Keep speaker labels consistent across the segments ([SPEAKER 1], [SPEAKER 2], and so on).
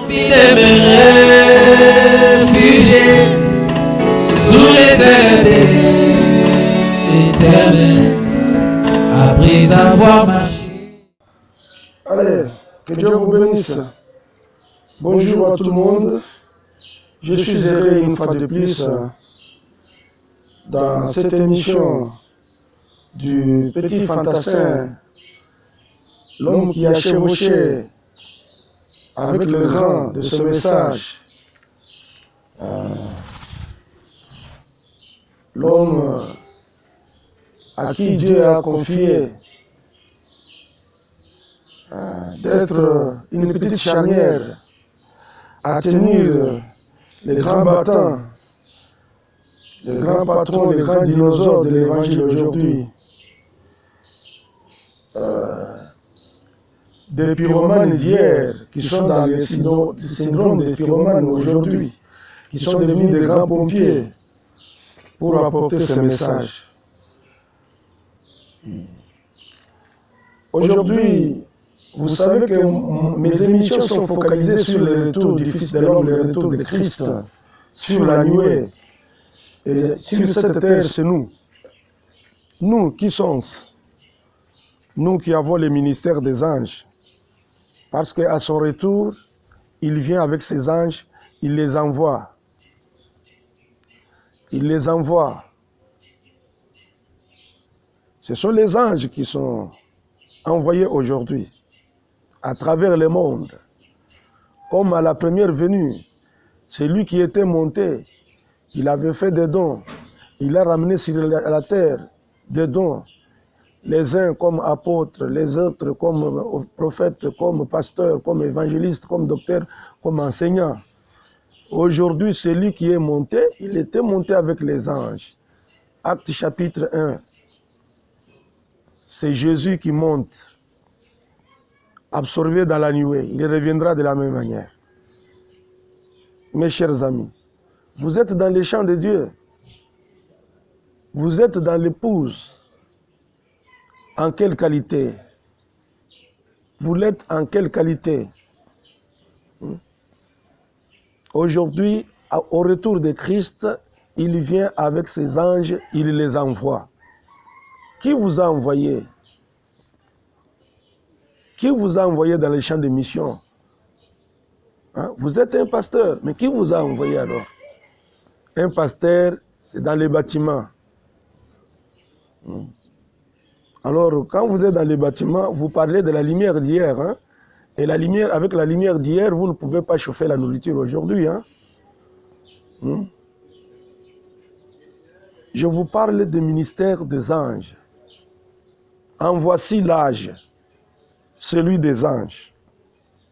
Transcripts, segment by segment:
[SPEAKER 1] de me réfugier sous les ailes éternelles, après avoir marché.
[SPEAKER 2] Allez, que Dieu vous bénisse. Bonjour à tout le monde. Je suis heureux une fois de plus dans cette émission du petit fantassin, l'homme qui a chevauché avec le grand de ce message, l'homme à qui Dieu a confié d'être une petite charnière à tenir les grands battants, les grands patrons, les grands dinosaures de l'évangile aujourd'hui. Des pyromanes d'hier qui sont dans le syndrome des pyromanes aujourd'hui, qui sont devenus des grands pompiers pour apporter ce message. Aujourd'hui, vous savez que mes émissions sont focalisées sur le retour du Fils de l'homme, le retour de Christ, sur la nuée. Et sur cette terre, c'est nous. Nous qui sommes, nous qui avons le ministère des anges. Parce qu'à son retour, il vient avec ses anges, il les envoie. Il les envoie. Ce sont les anges qui sont envoyés aujourd'hui à travers le monde. Comme à la première venue, c'est lui qui était monté, il avait fait des dons, il a ramené sur la terre des dons, les uns comme apôtres, les autres comme prophètes, comme pasteurs, comme évangélistes, comme docteurs, comme enseignants. Aujourd'hui, celui qui est monté, il était monté avec les anges. Acte chapitre 1, c'est Jésus qui monte, absorbé dans la nuée. Il reviendra de la même manière. Mes chers amis, vous êtes dans les champs de Dieu. Vous êtes dans l'épouse. En quelle qualité? Vous l'êtes en quelle qualité? Aujourd'hui, au retour de Christ, il vient avec ses anges, il les envoie. Qui vous a envoyé? Qui vous a envoyé dans les champs de mission? Vous êtes un pasteur, mais qui vous a envoyé alors? Un pasteur, c'est dans les bâtiments. Alors, quand vous êtes dans les bâtiments, vous parlez de la lumière d'hier. Et la lumière, avec la lumière d'hier, vous ne pouvez pas chauffer la nourriture aujourd'hui. Je vous parle du ministère des anges. En voici l'âge, celui des anges.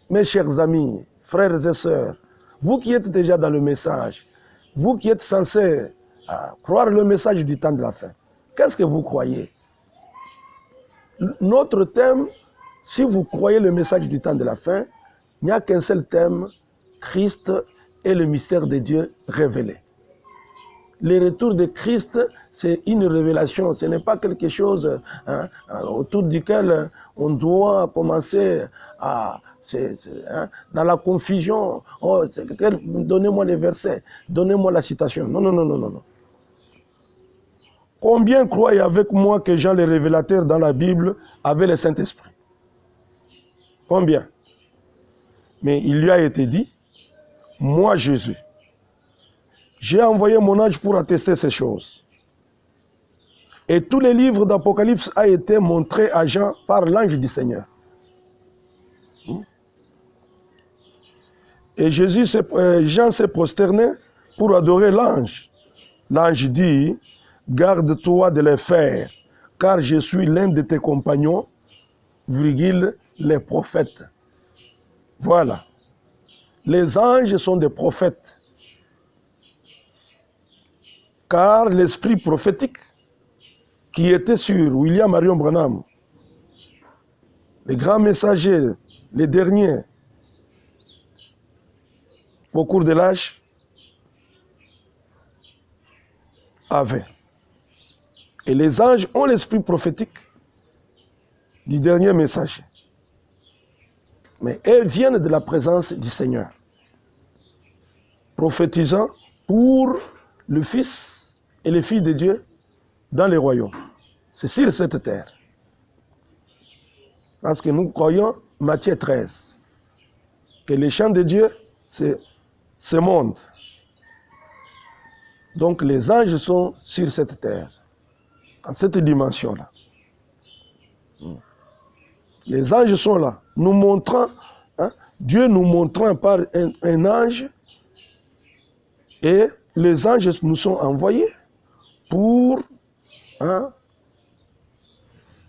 [SPEAKER 2] Mes chers amis, frères et sœurs, vous qui êtes déjà dans le message, vous qui êtes censés croire le message du temps de la fin, qu'est-ce que vous croyez? Notre thème, si vous croyez le message du temps de la fin, il n'y a qu'un seul thème, Christ et le mystère de Dieu révélé. Le retour de Christ, c'est une révélation, ce n'est pas quelque chose autour duquel on doit commencer à... dans la confusion, donnez-moi les versets, donnez-moi la citation. Non, non, non, non, non. Combien croient avec moi que Jean le révélateur dans la Bible avait le Saint-Esprit? Combien? Mais il lui a été dit, moi Jésus, j'ai envoyé mon ange pour attester ces choses. Et tous les livres d'Apocalypse ont été montrés à Jean par l'ange du Seigneur. Et Jean s'est prosterné pour adorer l'ange. L'ange dit, garde-toi de les faire, car je suis l'un de tes compagnons, virgule, les prophètes. Voilà. Les anges sont des prophètes. Car l'esprit prophétique qui était sur William Marion Branham, les grands messagers, les derniers, au cours de l'âge, avaient. Et les anges ont l'esprit prophétique du dernier messager. Mais elles viennent de la présence du Seigneur. prophétisant pour le Fils et les filles de Dieu dans les royaumes. C'est sur cette terre. Parce que nous croyons, Matthieu 13, que les chants de Dieu, c'est ce monde. Donc les anges sont sur cette terre, dans cette dimension-là. Les anges sont là, nous montrant, Dieu nous montrant par un ange, et les anges nous sont envoyés pour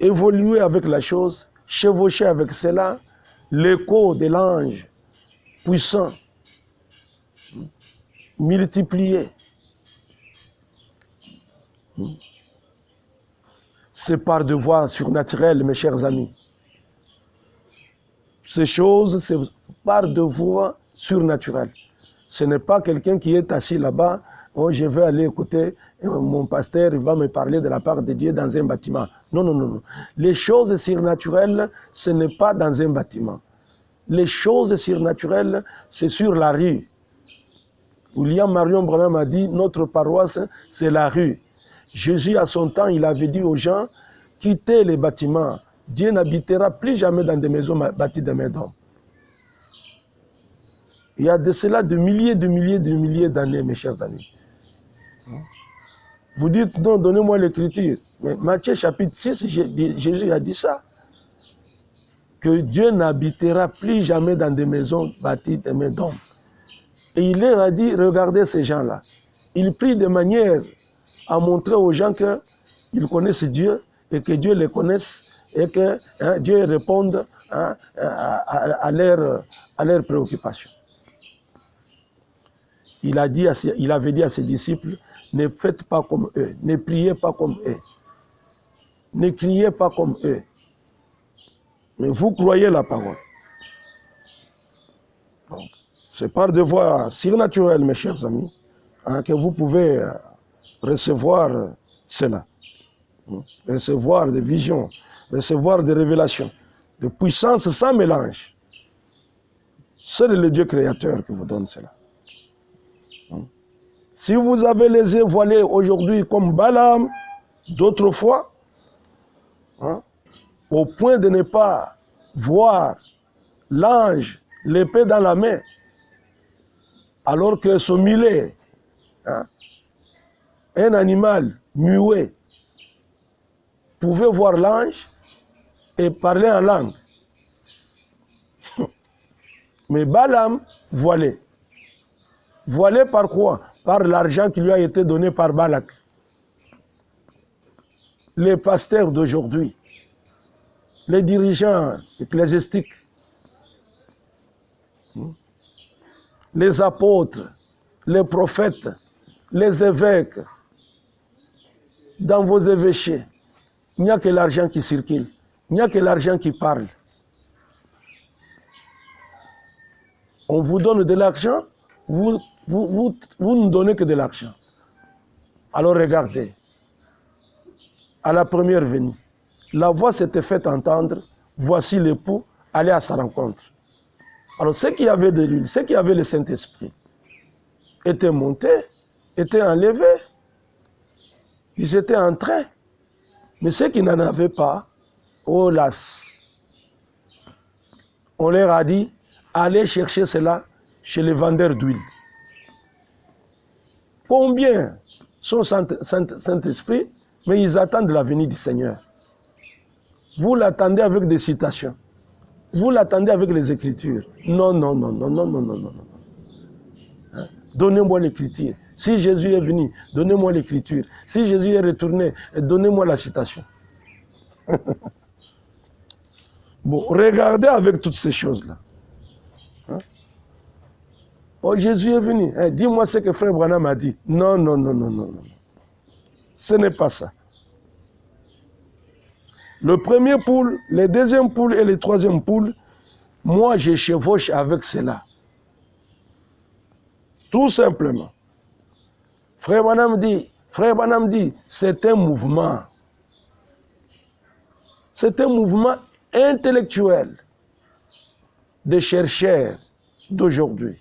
[SPEAKER 2] évoluer avec la chose, chevaucher avec cela, l'écho de l'ange puissant, multiplié. C'est par de voies surnaturelles, mes chers amis. Ces choses, c'est par de voies surnaturelles. Ce n'est pas quelqu'un qui est assis là-bas, oh, je vais aller écouter mon pasteur, il va me parler de la part de Dieu dans un bâtiment. Non, non, non, non. Les choses surnaturelles, ce n'est pas dans un bâtiment. Les choses surnaturelles, c'est sur la rue. William Marion Branham a dit, notre paroisse, c'est la rue. Jésus, à son temps, il avait dit aux gens, quittez les bâtiments. Dieu n'habitera plus jamais dans des maisons bâties de main d'hommes. Il y a de cela de milliers d'années, mes chers amis. Vous dites, non, donnez-moi l'écriture. Mais Matthieu chapitre 6, Jésus a dit ça. Que Dieu n'habitera plus jamais dans des maisons bâties de main d'hommes. Et il leur a dit, regardez ces gens-là. Il prie de manière à montrer aux gens qu'ils connaissent Dieu et que Dieu les connaisse et que Dieu réponde à leurs préoccupations. Il avait dit à ses disciples, ne faites pas comme eux, ne priez pas comme eux, ne criez pas comme eux, mais vous croyez la parole. C'est par des voies surnaturelles, mes chers amis, que vous pouvez recevoir cela, recevoir des visions, recevoir des révélations, de puissance sans mélange. C'est le Dieu créateur qui vous donne cela. Si vous avez les yeux voilés aujourd'hui comme Balaam, d'autrefois, au point de ne pas voir l'ange, l'épée dans la main, alors que son mulet, un animal muet, pouvait voir l'ange et parler en langue. Mais Balaam voilé. Voilé par quoi? Par l'argent qui lui a été donné par Balak. Les pasteurs d'aujourd'hui, les dirigeants ecclésiastiques, les apôtres, les prophètes, les évêques, dans vos évêchés, il n'y a que l'argent qui circule, il n'y a que l'argent qui parle. On vous donne de l'argent, vous ne donnez que de l'argent. Alors regardez, à la première venue, la voix s'était faite entendre, voici l'époux, allez à sa rencontre. Alors ceux qui avaient de l'huile, ceux qui avaient le Saint-Esprit, étaient montés, étaient enlevés, ils étaient entrés. Mais ceux qui n'en avaient pas, oh las, on leur a dit, allez chercher cela chez les vendeurs d'huile. Combien sont Saint-Esprit, mais ils attendent la venue du Seigneur. Vous l'attendez avec des citations. Vous l'attendez avec les Écritures. Non, non, non, non, non, non, non, non, non. Donnez-moi l'Écriture. Si Jésus est venu, donnez-moi l'Écriture. Si Jésus est retourné, donnez-moi la citation. Bon, regardez avec toutes ces choses-là. Oh, Jésus est venu. Dis-moi ce que Frère Branham a dit. Non, non, non, non, non, non. Ce n'est pas ça. Le premier poule, le deuxième poule et le troisième poule, moi je chevauche avec cela. Tout simplement. Frère Branham dit, c'est un mouvement. C'est un mouvement intellectuel des chercheurs d'aujourd'hui.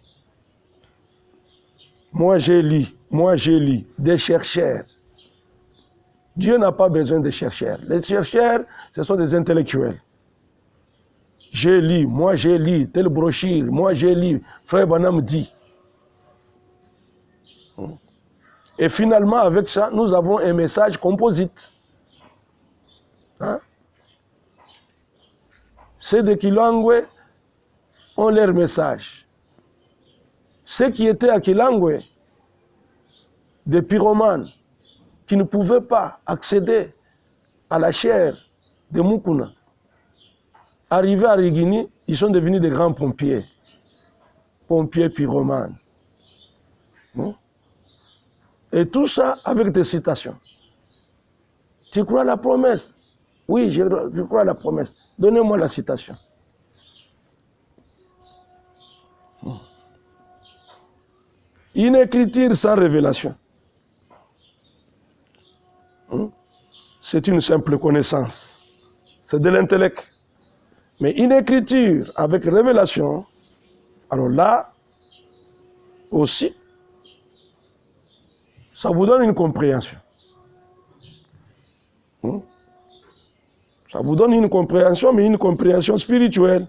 [SPEAKER 2] Moi j'ai lu des chercheurs. Dieu n'a pas besoin de chercheurs. Les chercheurs, ce sont des intellectuels. Moi j'ai lu, telle brochure, moi j'ai lu, Frère Branham dit. Et finalement, avec ça, nous avons un message composite. Hein? Ceux de Kilangwe ont leur message. Ceux qui étaient à Kilangwe, des pyromanes, qui ne pouvaient pas accéder à la chair de Mukuna, arrivés à Rigini, ils sont devenus des grands pompiers. Pompiers pyromanes. Et tout ça avec des citations. Tu crois à la promesse? Oui, je crois à la promesse. Donnez-moi la citation. Une écriture sans révélation. C'est une simple connaissance. C'est de l'intellect. Mais une écriture avec révélation, alors là, aussi, ça vous donne une compréhension. Ça vous donne une compréhension, mais une compréhension spirituelle.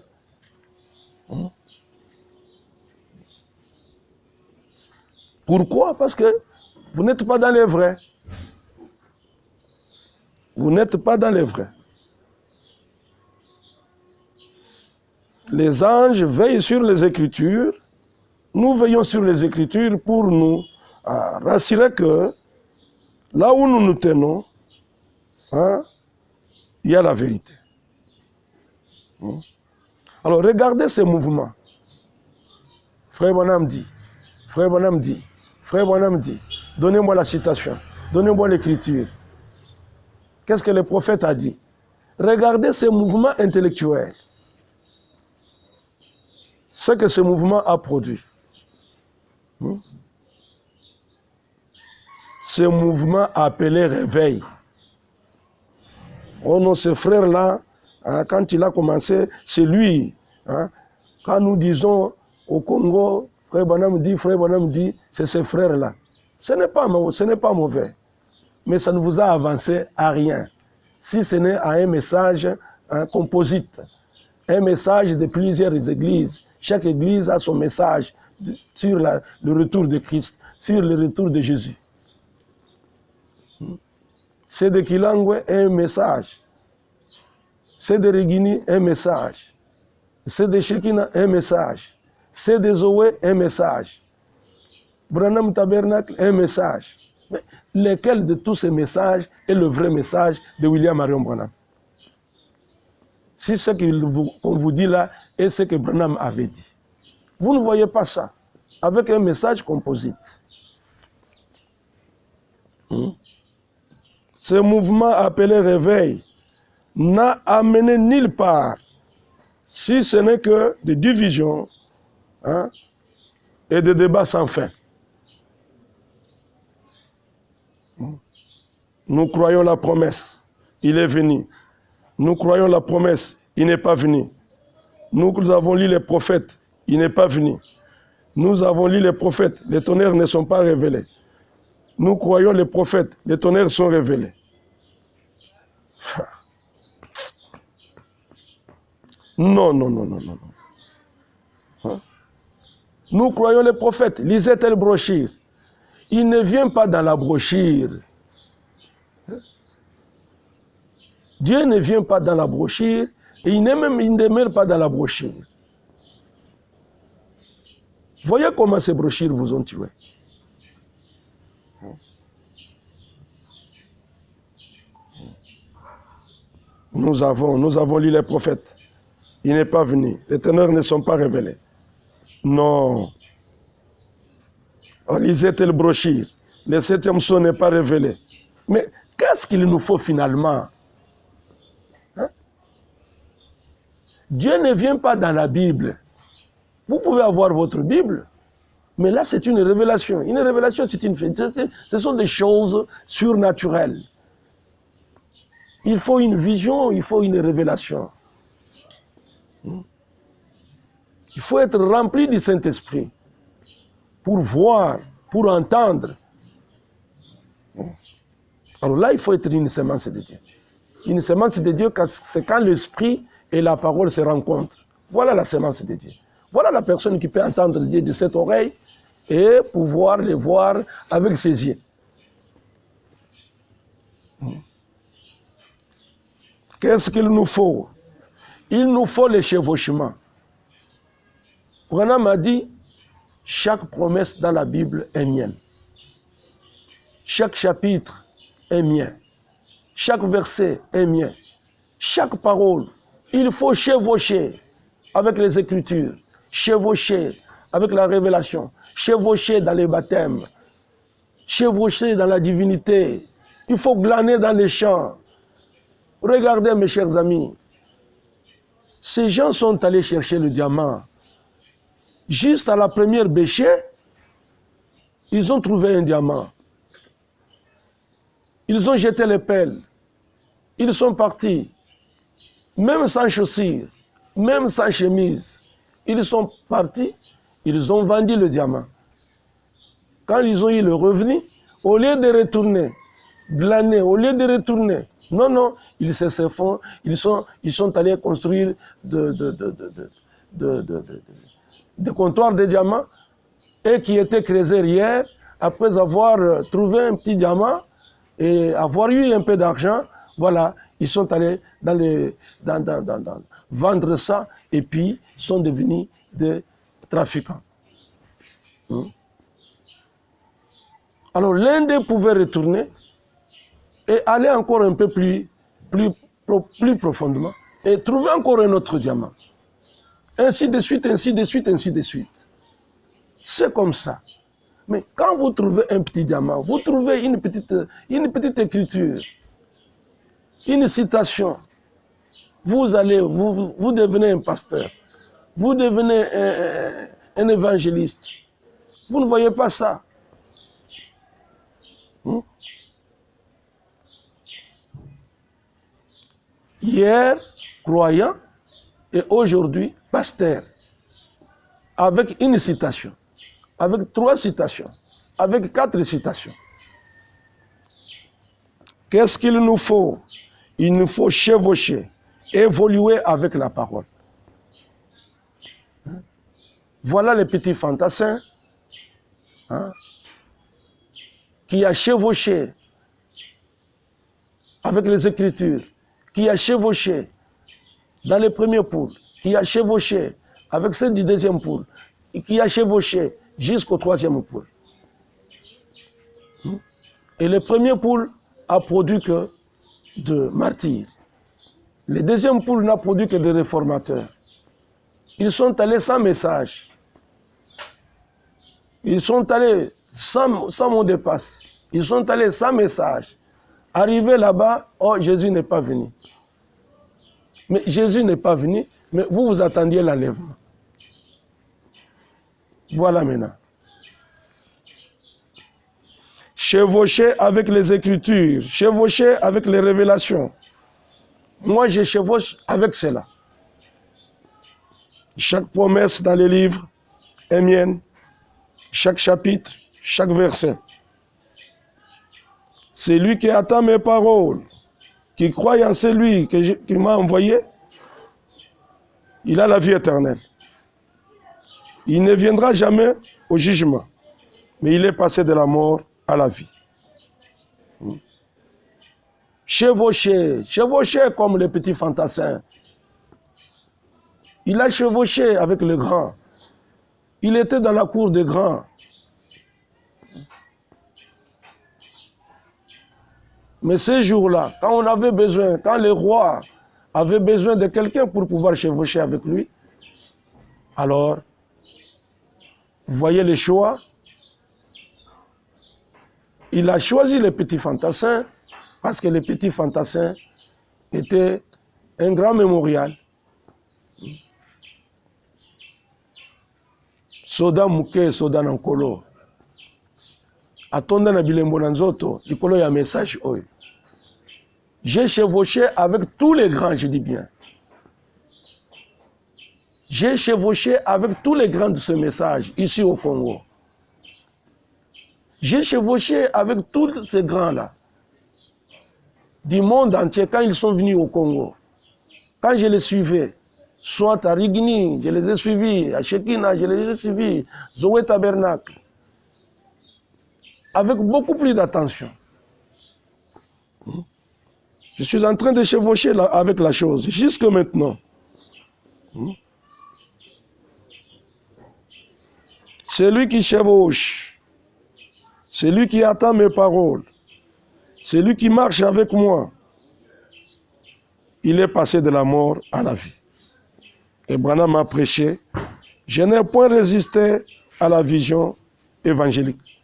[SPEAKER 2] Pourquoi? Parce que vous n'êtes pas dans les vrais. Vous n'êtes pas dans les vrais. Les anges veillent sur les Écritures. Nous veillons sur les Écritures pour nous rassurer que là où nous nous tenons, il y a la vérité. Alors regardez ces mouvements. Frère Branham dit, Frère Branham dit, Frère Branham dit, donnez-moi la citation, donnez-moi l'écriture. Qu'est-ce que le prophète a dit? Regardez ces mouvements intellectuels. Ce que ce mouvement a produit. Ce mouvement appelé réveil. Oh non, ce frère-là, quand il a commencé, c'est lui. Quand nous disons au Congo, Frère Branham dit, c'est ce frère-là. Ce n'est pas mauvais. Mais ça ne vous a avancé à rien. Si ce n'est à un message composite. Un message de plusieurs églises. Chaque église a son message sur le retour de Christ, sur le retour de Jésus. C'est de Kilangwe, un message. C'est de Rigini, un message. C'est de Shekina, un message. C'est de Zoé, un message. Branham Tabernacle, un message. Mais lequel de tous ces messages est le vrai message de William Marion Branham? Si ce qu'on vous dit là est ce que Branham avait dit. Vous ne voyez pas ça avec un message composite. Ce mouvement appelé réveil n'a amené nulle part, si ce n'est que des divisions et des débats sans fin. Nous croyons la promesse, il est venu. Nous croyons la promesse, il n'est pas venu. Nous avons lu les prophètes, il n'est pas venu. Nous avons lu les prophètes, les tonnerres ne sont pas révélés. Nous croyons les prophètes, les tonnerres sont révélés. Non. Nous croyons les prophètes, lisez telle brochure. Il ne vient pas dans la brochure. Dieu ne vient pas dans la brochure et il ne demeure pas dans la brochure. Voyez comment ces brochures vous ont tué. Nous avons lu les prophètes. Il n'est pas venu. Les ténors ne sont pas révélés. Non. Lisez telle brochure. Le 7e son n'est pas révélé. Mais qu'est-ce qu'il nous faut finalement? Dieu ne vient pas dans la Bible. Vous pouvez avoir votre Bible, mais là c'est une révélation. Une révélation, ce sont des choses surnaturelles. Il faut une vision, il faut une révélation. Il faut être rempli du Saint-Esprit pour voir pour entendre. Alors là, il faut être une semence de Dieu. Une semence de Dieu, c'est quand l'esprit et la parole se rencontrent. Voilà la semence de Dieu. Voilà la personne qui peut entendre Dieu de cette oreille et pouvoir le voir avec ses yeux. Qu'est-ce qu'il nous faut? Il nous faut le chevauchement. Branham a dit, chaque promesse dans la Bible est mienne. Chaque chapitre est mien. Chaque verset est mien. Chaque parole, il faut chevaucher avec les Écritures, chevaucher avec la révélation, chevaucher dans les baptêmes, chevaucher dans la divinité. Il faut glaner dans les champs. Regardez mes chers amis, ces gens sont allés chercher le diamant. Juste à la première bêchée, ils ont trouvé un diamant. Ils ont jeté les pelles. Ils sont partis, même sans chaussures, même sans chemise. Ils sont partis, ils ont vendu le diamant. Quand ils ont eu le revenu, au lieu de retourner, glaner, au lieu de retourner, non, ils se font, ils sont allés construire des comptoirs de diamants et qui étaient creusés hier, après avoir trouvé un petit diamant et avoir eu un peu d'argent, voilà, ils sont allés vendre ça et puis sont devenus des trafiquants. Alors l'un d'eux pouvait retourner et aller encore un peu plus profondément et trouver encore un autre diamant. Ainsi de suite, ainsi de suite, ainsi de suite. C'est comme ça. Mais quand vous trouvez un petit diamant, vous trouvez une petite écriture, une citation, vous devenez un pasteur, vous devenez un évangéliste. Vous ne voyez pas ça. Hier, croyant, et aujourd'hui, pasteur, avec une citation, avec 3 citations, avec 4 citations. Qu'est-ce qu'il nous faut? Il nous faut chevaucher, évoluer avec la parole. Voilà les petits fantassins qui a chevauché avec les Écritures, qui a chevauché dans les premiers poules, qui a chevauché avec celle du deuxième poule, et qui a chevauché jusqu'au 3e poule. Et le premier poule a produit que de martyrs. Le deuxième poule n'a produit que de réformateurs. Ils sont allés sans message. Ils sont allés sans mot de passe. Ils sont allés sans message. Arrivés là-bas, oh, Jésus n'est pas venu. Mais Jésus n'est pas venu, mais vous attendiez l'enlèvement. Voilà maintenant. Chevaucher avec les Écritures, chevaucher avec les révélations. Moi, je chevauche avec cela. Chaque promesse dans les livres est mienne. Chaque chapitre, chaque verset. C'est lui qui attend mes paroles, qui croit en celui qui m'a envoyé, il a la vie éternelle. Il ne viendra jamais au jugement, mais il est passé de la mort à la vie. Chevaucher, chevaucher comme les petits fantassins. Il a chevauché avec les grands. Il était dans la cour des grands. Mais ces jours-là, quand on avait besoin, quand le roi avait besoin de quelqu'un pour pouvoir chevaucher avec lui, alors, vous voyez les choix. Il a choisi les petits fantassins parce que les petits fantassins étaient un grand mémorial. Soda muke, soda nankolo. Atonda na bilembo na nzoto, likolo ya message oyo. J'ai chevauché avec tous les grands, je dis bien. J'ai chevauché avec tous les grands de ce message, ici au Congo. J'ai chevauché avec tous ces grands-là du monde entier quand ils sont venus au Congo. Quand je les suivais, soit à Rigni, je les ai suivis, à Shekina, je les ai suivis, Zoé Tabernacle, avec beaucoup plus d'attention. Je suis en train de chevaucher avec la chose, jusque maintenant. Celui qui chevauche, celui qui attend mes paroles, celui qui marche avec moi, il est passé de la mort à la vie. Et Branham m'a prêché, je n'ai point résisté à la vision évangélique.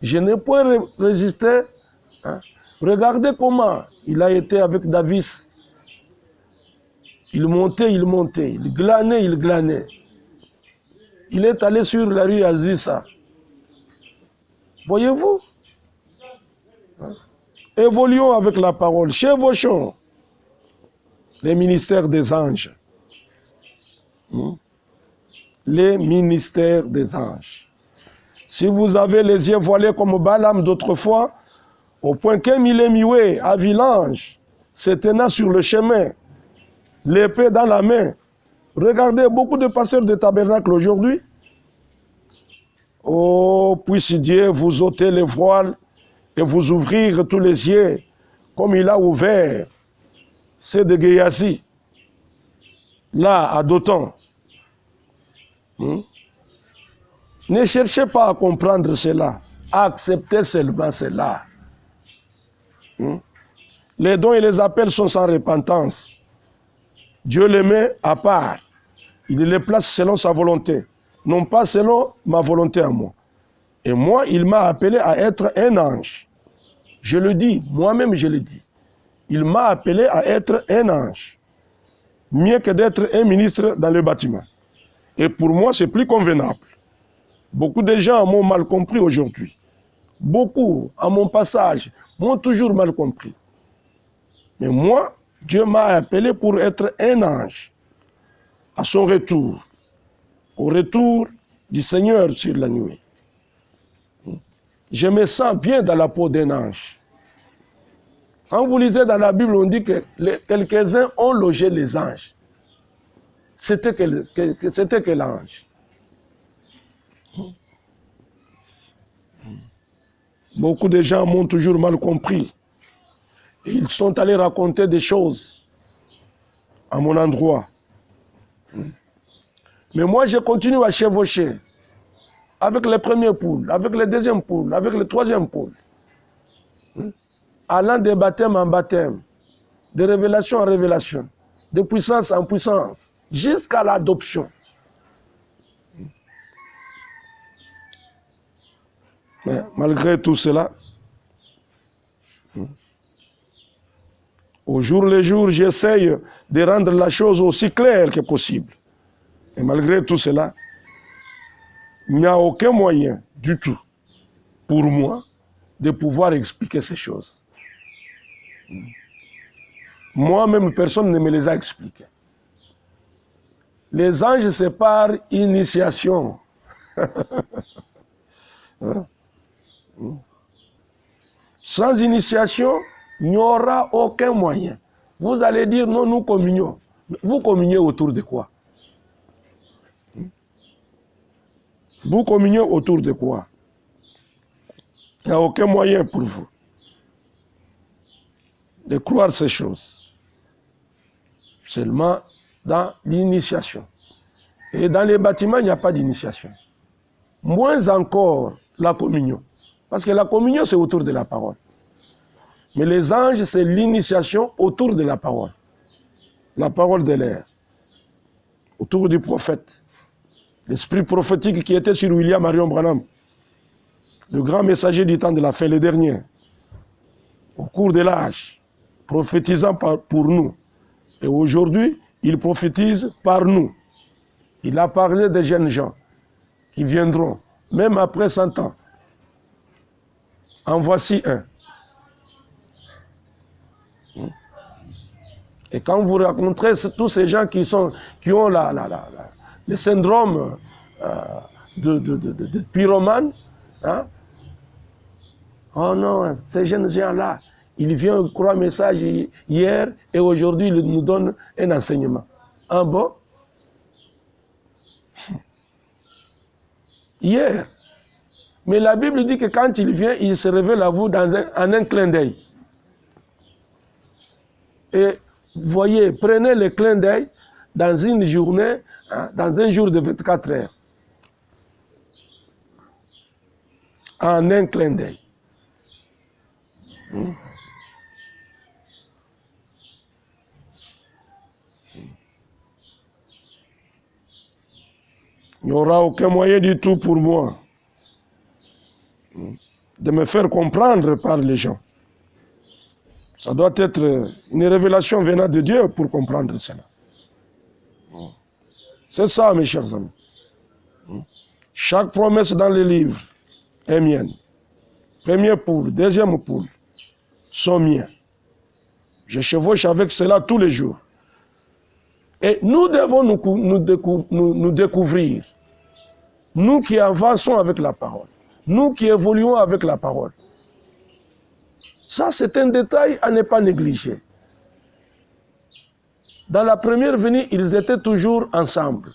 [SPEAKER 2] Je n'ai point résisté. Regardez comment il a été avec Davis. Il montait, il glanait. Il est allé sur la rue Azusa. Voyez-vous? Évoluons avec la parole. Chevauchons les ministères des anges. Les ministères des anges. Si vous avez les yeux voilés comme Balaam d'autrefois, au point qu'Emilémioué, à Villange, se tenant sur le chemin, l'épée dans la main. Regardez beaucoup de pasteurs de tabernacle aujourd'hui. Oh, puisse Dieu vous ôter les voiles et vous ouvrir tous les yeux, comme il a ouvert ceux de Géasi, là, à Dotan. Ne cherchez pas à comprendre cela. Acceptez seulement cela. Les dons et les appels sont sans repentance. Dieu les met à part. Il les place selon sa volonté, non pas selon ma volonté à moi. Et moi, il m'a appelé à être un ange. Je le dis, moi-même je le dis. Il m'a appelé à être un ange. Mieux que d'être un ministre dans le bâtiment. Et pour moi, c'est plus convenable. Beaucoup de gens m'ont mal compris aujourd'hui. Beaucoup, à mon passage, m'ont toujours mal compris. Mais moi, Dieu m'a appelé pour être un ange. À son retour. Au retour du Seigneur sur la nuit. Je me sens bien dans la peau d'un ange. Quand vous lisez dans la Bible, on dit que quelques-uns ont logé les anges. C'était que l'ange. Beaucoup de gens m'ont toujours mal compris. Et ils sont allés raconter des choses à mon endroit. Mais moi, je continue à chevaucher avec les premiers poules, avec les deuxièmes poules, avec les troisièmes poules. Allant de baptême en baptême, de révélation en révélation, de puissance en puissance, jusqu'à l'adoption. Mais malgré tout cela, au jour le jour, j'essaye de rendre la chose aussi claire que possible. Et malgré tout cela, il n'y a aucun moyen du tout pour moi de pouvoir expliquer ces choses. Moi-même, personne ne me les a expliquées. Les anges, c'est par initiation. Sans initiation, il n'y aura aucun moyen. Vous allez dire, non, nous communions. Vous communiez autour de quoi? Vous communiez autour de quoi? Il n'y a aucun moyen pour vous de croire ces choses. Seulement dans l'initiation. Et dans les bâtiments, il n'y a pas d'initiation. Moins encore la communion. Parce que la communion, c'est autour de la parole. Mais les anges, c'est l'initiation autour de la parole. La parole de l'air. Autour du prophète. L'esprit prophétique qui était sur William Marion Branham. Le grand messager du temps de la fin, le dernier. Au cours de l'âge. Prophétisant pour nous. Et aujourd'hui, il prophétise par nous. Il a parlé des jeunes gens qui viendront, même après 100 ans. En voici un. Et quand vous rencontrez tous ces gens qui ont le syndrome de pyromane, hein, Oh non, ces jeunes gens-là, ils viennent croire un message hier et aujourd'hui, ils nous donnent un enseignement. Ah bon? Hier. Mais la Bible dit que quand il vient, il se révèle à vous en un clin d'œil. Et voyez, prenez le clin d'œil dans une journée, hein, dans un jour de 24 heures. En un clin d'œil. Il n'y aura aucun moyen du tout pour moi de me faire comprendre par les gens. Ça doit être une révélation venant de Dieu pour comprendre cela. C'est ça, mes chers amis. Chaque promesse dans les livres est mienne. Première poule, deuxième poule sont miens. Je chevauche avec cela tous les jours. Et nous devons nous découvrir. Nous qui avançons avec la parole. Nous qui évoluons avec la parole. Ça, c'est un détail à ne pas négliger. Dans la première venue, ils étaient toujours ensemble.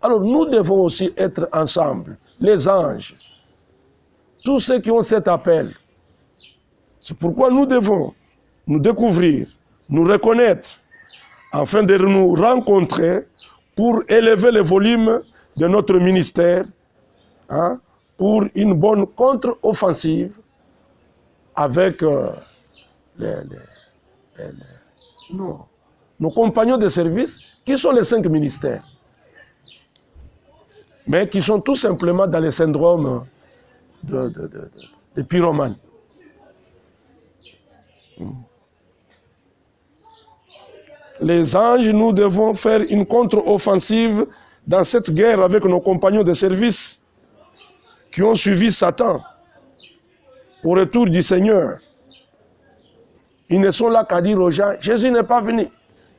[SPEAKER 2] Alors, nous devons aussi être ensemble. Les anges. Tous ceux qui ont cet appel. C'est pourquoi nous devons nous découvrir, nous reconnaître, afin de nous rencontrer pour élever le volume de notre ministère, hein, pour une bonne contre-offensive avec nos compagnons de service, qui sont les 5 ministères, mais qui sont tout simplement dans le syndrome de pyromane. Les anges, nous devons faire une contre-offensive dans cette guerre avec nos compagnons de service qui ont suivi Satan au retour du Seigneur. Ils ne sont là qu'à dire aux gens, Jésus n'est pas venu.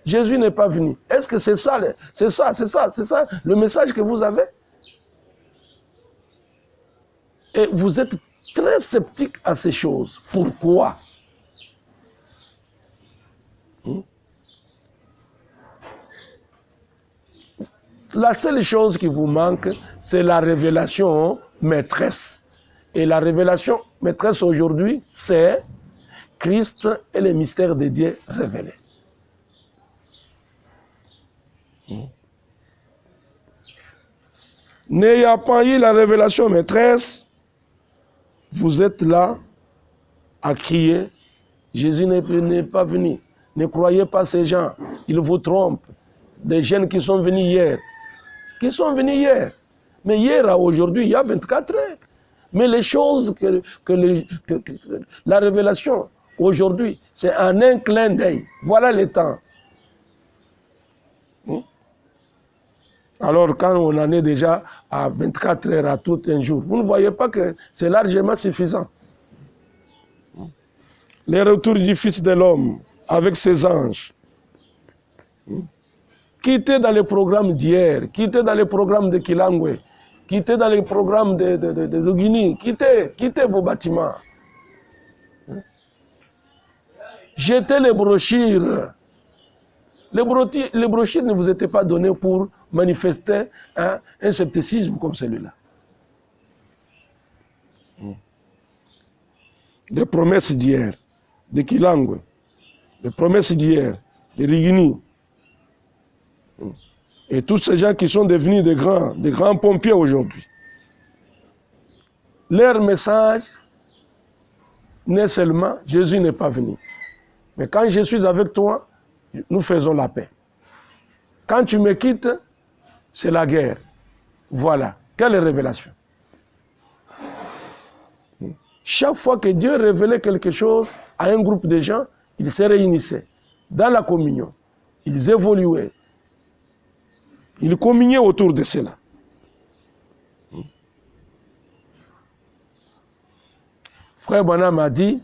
[SPEAKER 2] Jésus n'est pas venu. Est-ce que c'est ça le message que vous avez? Et vous êtes très sceptique à ces choses. Pourquoi? La seule chose qui vous manque, c'est la révélation maîtresse. Et la révélation maîtresse aujourd'hui, c'est Christ et les mystères de Dieu révélés. N'ayant pas eu la révélation maîtresse, vous êtes là à crier, Jésus n'est pas venu. Ne croyez pas ces gens, ils vous trompent. Des jeunes qui sont venus hier. Qui sont venus hier. Mais hier à aujourd'hui, il y a 24 heures. Mais les choses la révélation aujourd'hui, c'est en un clin d'œil. Voilà le temps. Alors quand on en est déjà à 24 heures à tout un jour, vous ne voyez pas que c'est largement suffisant. Le retour du Fils de l'homme avec ses anges. Quittez dans les programmes d'hier, quittez dans les programmes de Kilangwe, quittez dans les programmes de Lugini, quittez vos bâtiments. Jetez les brochures. Les brochures ne vous étaient pas données pour manifester un scepticisme comme celui-là. Des promesses d'hier, de Kilangwe, des promesses d'hier, de Rigini. Et tous ces gens qui sont devenus des grands pompiers aujourd'hui. Leur message n'est seulement Jésus n'est pas venu. Mais quand je suis avec toi, nous faisons la paix. Quand tu me quittes, c'est la guerre. Voilà. Quelle révélation. Chaque fois que Dieu révélait quelque chose à un groupe de gens, ils se réunissaient dans la communion. Ils évoluaient. Ils communiaient autour de cela. Frère Branham m'a dit,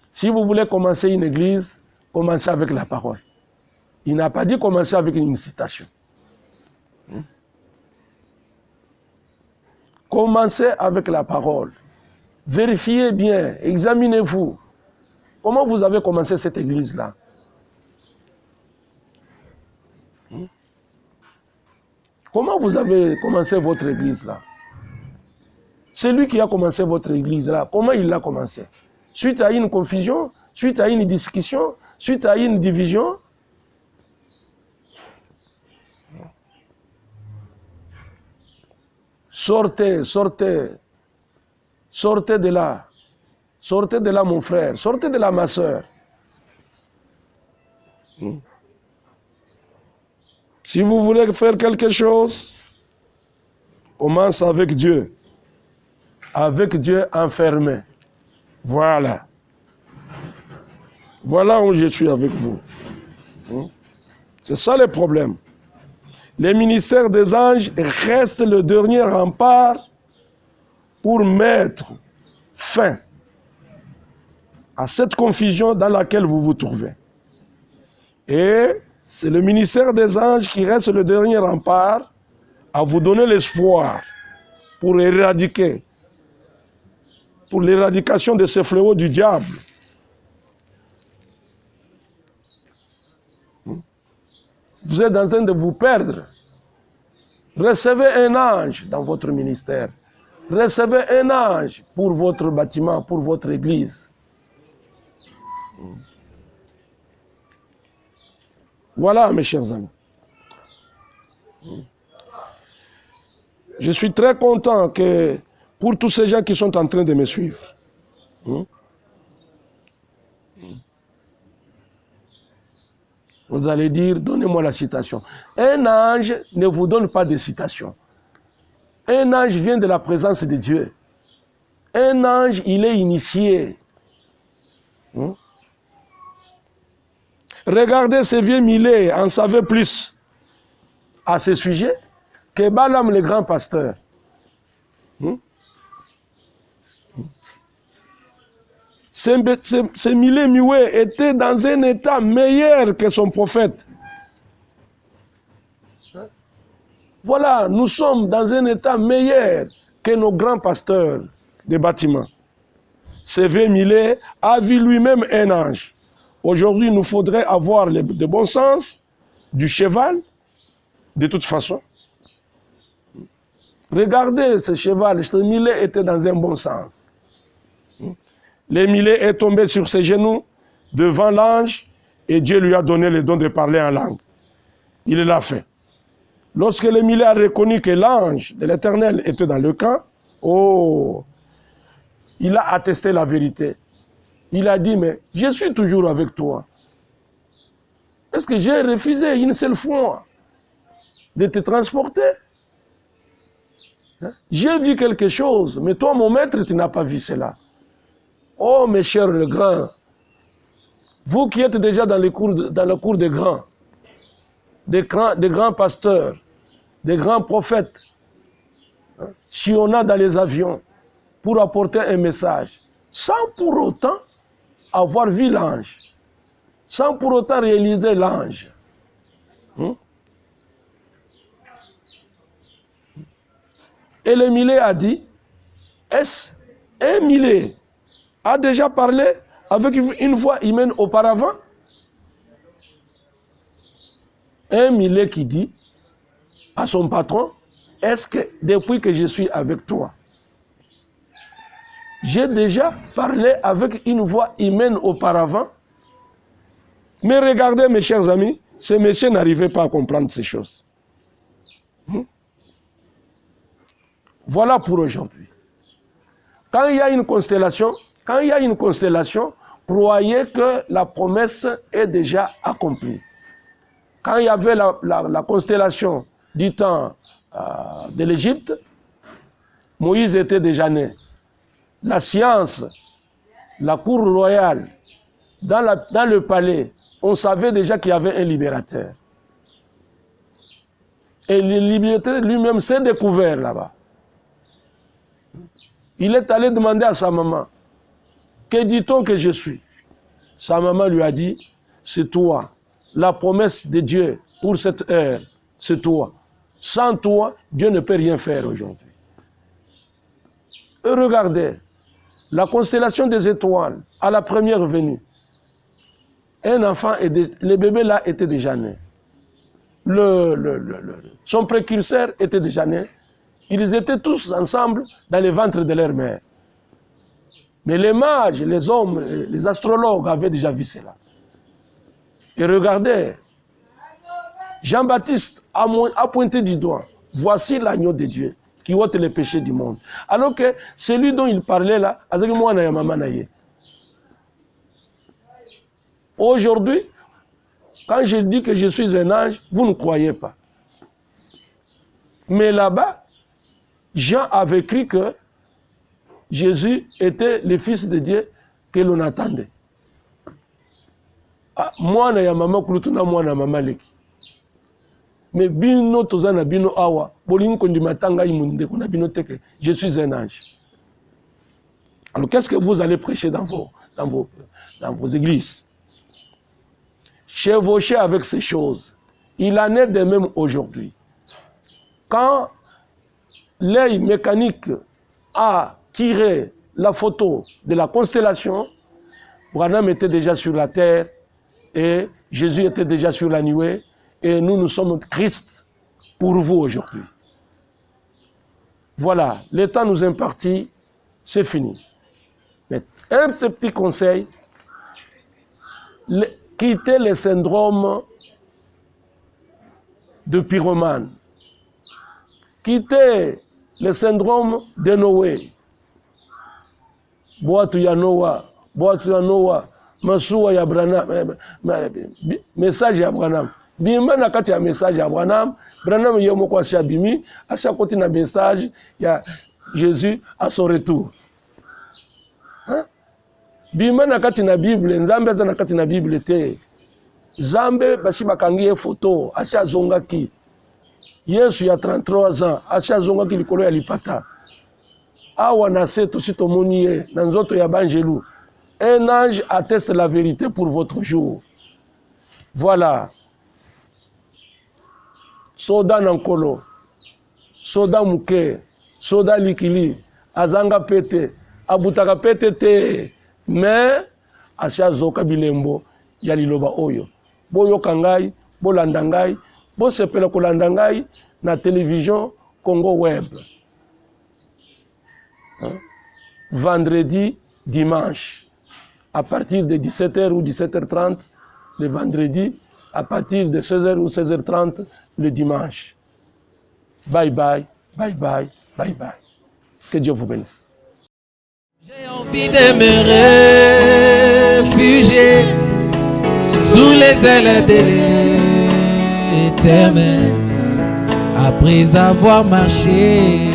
[SPEAKER 2] si vous voulez commencer une église, commencez avec la parole. Il n'a pas dit commencer avec une citation. Commencez avec la parole. Vérifiez bien, examinez-vous. Comment vous avez commencé cette église-là? Comment vous avez commencé votre église-là? C'est lui qui a commencé votre église-là. Comment il l'a commencé? Suite à une confusion? Suite à une discussion? Suite à une division? Sortez, sortez. Sortez de là. Sortez de là, mon frère. Sortez de là, ma soeur. Si vous voulez faire quelque chose, commence avec Dieu. Avec Dieu enfermé. Voilà. Voilà où je suis avec vous. C'est ça le problème. Le ministère des anges reste le dernier rempart pour mettre fin à cette confusion dans laquelle vous vous trouvez. Et c'est le ministère des anges qui reste le dernier rempart à vous donner l'espoir pour éradiquer, pour l'éradication de ce fléau du diable. Vous êtes en train de vous perdre. Recevez un ange dans votre ministère. Recevez un ange pour votre bâtiment, pour votre église. Voilà, mes chers amis. Je suis très content que pour tous ces gens qui sont en train de me suivre. Vous allez dire, donnez-moi la citation. Un ange ne vous donne pas de citation. Un ange vient de la présence de Dieu. Un ange, il est initié. Regardez ce vieux Millet, en savait plus à ce sujet que Balaam le grand pasteur. Ce Millet Mioué était dans un état meilleur que son prophète. Voilà, nous sommes dans un état meilleur que nos grands pasteurs des bâtiments. Ce vieux Millet a vu lui-même un ange. Aujourd'hui, il nous faudrait avoir de bon sens, du cheval, de toute façon. Regardez ce cheval, ce Millet était dans un bon sens. Le Millet est tombé sur ses genoux devant l'ange et Dieu lui a donné le don de parler en langue. Il l'a fait. Lorsque le Millet a reconnu que l'ange de l'Éternel était dans le camp, il a attesté la vérité. Il a dit, mais je suis toujours avec toi. Est-ce que j'ai refusé une seule fois de te transporter? J'ai vu quelque chose, mais toi, mon maître, tu n'as pas vu cela. Oh, mes chers le grand, vous qui êtes déjà dans le cours des grands, des grands pasteurs, des grands prophètes, si on a dans les avions pour apporter un message, sans pour autant avoir vu l'ange, sans pour autant réaliser l'ange. Et le Millet a dit, est-ce un Millet a déjà parlé avec une voix humaine auparavant? Un Millet qui dit à son patron, est-ce que depuis que je suis avec toi, j'ai déjà parlé avec une voix humaine auparavant? Mais regardez, mes chers amis, ce monsieur n'arrivait pas à comprendre ces choses. Voilà pour aujourd'hui. Quand il y a une constellation, croyez que la promesse est déjà accomplie. Quand il y avait la constellation du temps de l'Égypte, Moïse était déjà né. La science, la cour royale, dans le palais, on savait déjà qu'il y avait un libérateur. Et le libérateur lui-même s'est découvert là-bas. Il est allé demander à sa maman, que dit-on que je suis? Sa maman lui a dit, c'est toi. La promesse de Dieu pour cette heure, c'est toi. Sans toi, Dieu ne peut rien faire aujourd'hui. Et regardez, la constellation des étoiles, à la première venue, un enfant, le bébé là était déjà né. Son précurseur était déjà né. Ils étaient tous ensemble dans le ventre de leur mère. Mais les mages, les hommes, les astrologues avaient déjà vu cela. Et regardez, Jean-Baptiste a pointé du doigt. Voici l'agneau de Dieu qui ôte les péchés du monde. Alors que celui dont il parlait là, aujourd'hui, quand je dis que je suis un ange, vous ne croyez pas. Mais là-bas, Jean avait écrit que Jésus était le Fils de Dieu que l'on attendait. Moi, je suis maman kulutuna moi na maman leki. Mais bino tozana bino awa, bolingo kondi matanga imunde kuna bino teke. Je suis un ange. Alors qu'est-ce que vous allez prêcher dans vos églises? Chevaucher avec ces choses. Il en est de même aujourd'hui. Quand l'œil mécanique a tiré la photo de la constellation, Branham était déjà sur la terre et Jésus était déjà sur la nuée et nous sommes Christ pour vous aujourd'hui. Voilà, le temps nous imparti, c'est fini. Mais un petit conseil, quittez le syndrome de pyromane. Quittez le syndrome de Noé. Boatu ya Noah, Masuwa ya Branham, message ya Branham. Bima na kati ya message ya Branham, Branham yemo kwa shabimi, asha koti na message ya Jésus à son retour. Hein? Bima na kati na Bible, Nzambe za na kati na Bible te. Zambe bashi bakangie photo, asha zongaki. Yesu ya 33 ans, asha zongaki likolo ya lipata. Awa na se to sito monie, na nzoto ya banjelu. Un ange atteste la vérité pour votre jour. Voilà. Soda nankolo, soda muke, soda likili, azanga pete, abutaka pete te, mais asha zoka bilembo ya liloba oyo. Boyo kangai, bolandangai, bo sepela kolandangai na télévision Congo Web. Hein? Vendredi, dimanche, à partir de 17h ou 17h30, le vendredi, à partir de 16h ou 16h30, le dimanche. Bye bye, bye bye, bye bye. Que Dieu vous bénisse.
[SPEAKER 1] J'ai envie de me réfugier sous les ailes de l'Éternel, après avoir marché